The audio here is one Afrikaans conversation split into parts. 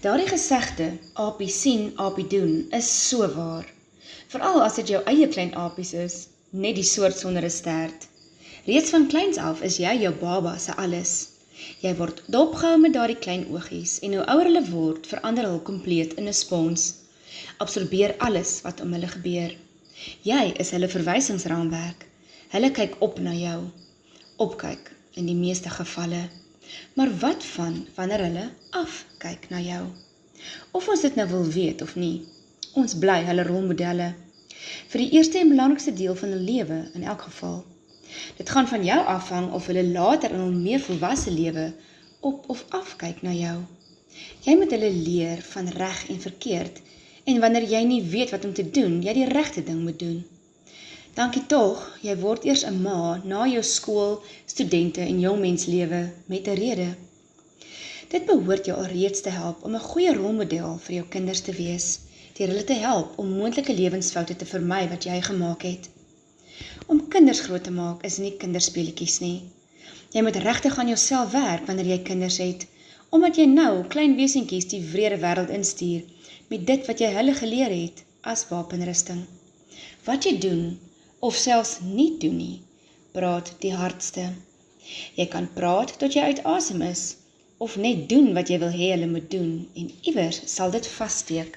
Daardie gesegde, aapie sien, aapie doen, is so waar. Veral as dit jou eie klein apies is, net die soort sonder 'n stert. Reeds van kleins af is jy jou baba se alles. Jy word dopgehou met daardie klein oogies en hoe ouer hulle word, verander hulle kompleet in 'n spons. Absorbeer alles wat om hulle gebeur. Jy is hulle verwysingsraamwerk. Hulle kyk op na jou. Opkyk in die meeste gevalle. Maar wat van wanneer hulle afkyk na jou? Of ons dit nou wil weet of nie, ons bly hulle rolmodelle. Vir die eerste en belangrikste deel van hulle lewe in elk geval. Dit gaan van jou afhang of hulle later in hul meer volwasse lewe op of afkyk na jou. Jy moet hulle leer van reg en verkeerd, en wanneer jy nie weet wat om te doen, jy die regte ding moet doen. Dankie tog, jy word eers 'n ma na jou skool, studente en jongmenslewe met 'n rede. Dit behoort jou alreeds te help om 'n goeie rolmodel vir jou kinders te wees, deur hulle te help om moontlike lewensfoute te vermy wat jy gemaak het. Om kinders groot te maak is nie kinderspeletjies nie. Jy moet regtig aan jouself werk wanneer jy kinders het, omdat jy nou klein wesentjies die wrede wêreld instuur met dit wat jy hulle geleer het as wapenrusting. Wat jy doen, of selfs nie doen nie, praat die hardste. Jy kan praat tot jy uit asem is, of net doen wat jy wil hê hulle moet doen, en iewers sal dit vassteek.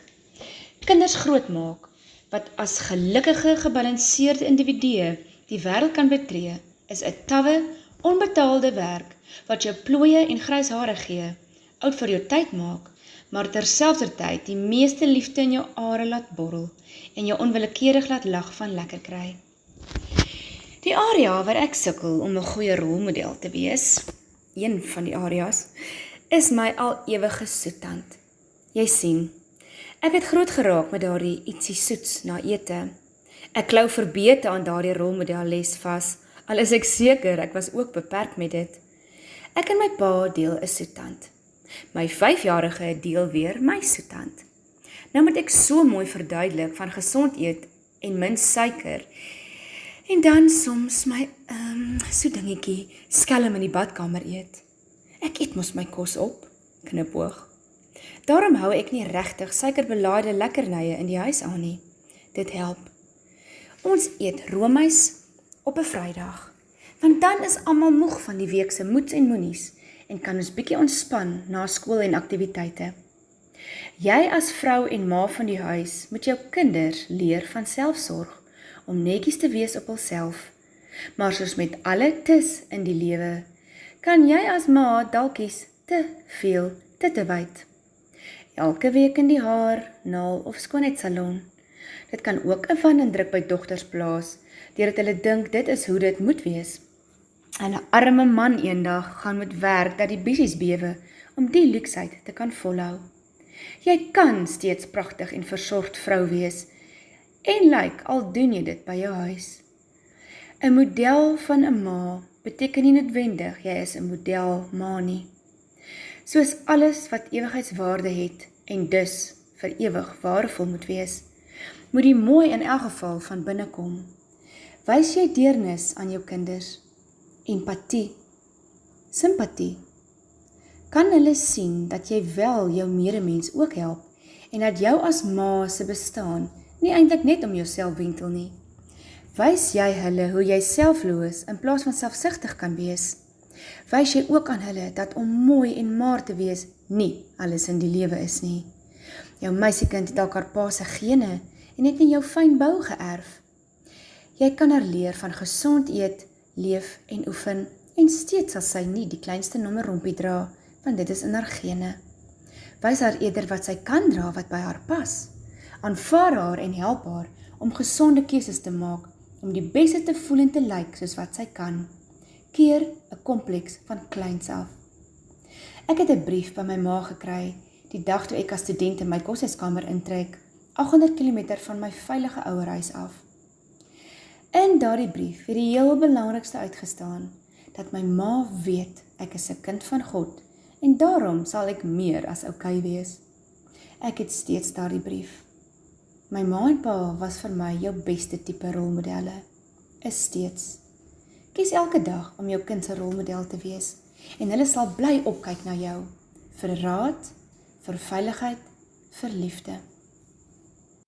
Kinders grootmaak, wat as gelukkige, gebalanseerde individue die wêreld kan betree, is 'n tawwe, onbetaalde werk, wat jou plooie en grys hare gee, oud vir jou tyd maak, maar terselfdertyd die meeste liefde in jou are laat borrel, en jou onwillekeurig laat lag van lekker kry. Die area waar ek sukkel om 'n goeie rolmodel te wees, een van die areas, is my al ewige soettand. Jy sien, ek het groot geraak met daardie ietsie soets na ete. Ek klou verbeete aan daardie rolmodelles vas, al is ek seker ek was ook beperk met dit. Ek en my pa deel 'n soettand. My 5-jarige deel weer my soettand. Nou moet ek so mooi verduidelik van gesond eet en min suiker, en dan soms my soetdingetjie skelm in die badkamer eet. Ek eet mos my kos op, knipoog. Daarom hou ek nie regtig suikerbelaaide lekkernye in die huis aan nie. Dit help. Ons eet roomys op 'n Vrydag, want dan is almal moeg van die week se moets en moenies en kan ons bietjie ontspan na skool en aktiwiteite. Jy as vrou en ma van die huis moet jou kinders leer van selfsorg, om netjies te wees op hulself. Maar soos met alle tes in die lewe, kan jy as ma dalk kies te veel te wyd. Elke week in die haar, naal of skoonheidssalon. Dit kan ook 'n wanindruk by dogters plaas, deurdat hulle dink dit is hoe dit moet wees. En 'n arme man eendag gaan moet werk dat die bissies bewe, om die luksheid te kan volhou. Jy kan steeds pragtig en versorgd vrou wees, en lyk al doen jy dit by jou huis. 'n Model van 'n ma beteken nie noodwendig jy is 'n model ma nie. Soos alles wat ewigheidswaarde het en dus vir ewig waardevol moet wees, moet die mooi in elk geval van binne kom. Wys jy deernis aan jou kinders, empatie, simpatie. Kan hulle sien dat jy wel jou medemens ook help en dat jou as ma se bestaan nie eintlik net om jouself wentel nie. Wys jy hulle hoe jy selfloos in plaas van selfsugtig kan wees. Wys jy ook aan hulle dat om mooi en maar te wees nie alles in die lewe is nie. Jou meisiekind het dalk haar pa se gene en het nie jou fyn bou geërf. Jy kan haar leer van gesond eet, leef en oefen, en steeds sal sy nie die kleinste nommer rompie dra, want dit is in haar gene. Wys haar eerder wat sy kan dra wat by haar pas. Aanvaar haar en help haar om gesonde keuses te maak, om die beste te voel en te lyk soos wat sy kan. Keer 'n kompleks van kleins af. Ek het 'n brief by my ma gekry, die dag toe ek as student in my koshuiskamer intrek, 800 km van my veilige ouerhuis af. In daardie brief het die heel belangrikste uitgestaan, dat my ma weet ek is 'n kind van God, en daarom sal ek meer as oukei wees. Ek het steeds daardie brief. My ma en pa was vir my jou beste tipe rolmodelle. Is steeds. Kies elke dag om jou kind se rolmodel te wees, en hulle sal bly opkyk na jou, vir raad, vir veiligheid, vir liefde.